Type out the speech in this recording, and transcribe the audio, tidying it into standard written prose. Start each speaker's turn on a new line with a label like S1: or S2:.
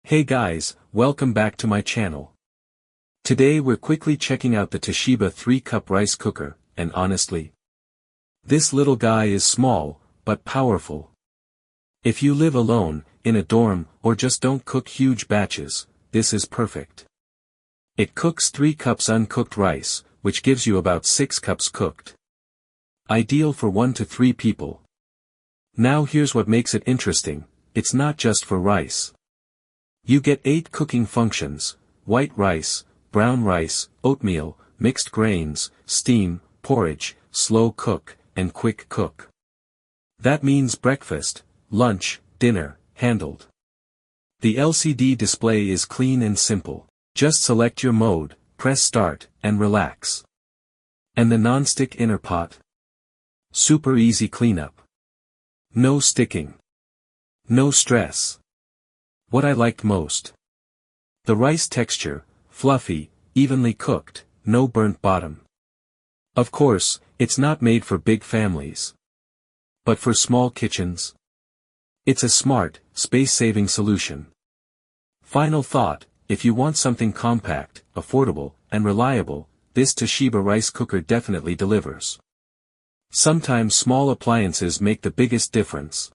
S1: Hey guys, welcome back to my channel. Today we're quickly checking out the Toshiba 3-cup rice cooker, and honestly, this little guy is small, but powerful. If you live alone, in a dorm, or just don't cook huge batches, this is perfect. It cooks 3 cups uncooked rice, which gives you about 6 cups cooked. Ideal for 1 to 3 people. Now here's what makes it interesting, it's not just for rice. You get 8 cooking functions: white rice, brown rice, oatmeal, mixed grains, steam, porridge, slow cook, and quick cook. That means breakfast, lunch, dinner, handled. The LCD display is clean and simple. Just select your mode, press start, and relax. And the non-stick inner pot? Super easy cleanup. No sticking. No stress. What I liked most. The rice texture, fluffy, evenly cooked, no burnt bottom. Of course, it's not made for big families. But for small kitchens? It's a smart, space-saving solution. Final thought, if you want something compact, affordable, and reliable, this Toshiba rice cooker definitely delivers. Sometimes small appliances make the biggest difference.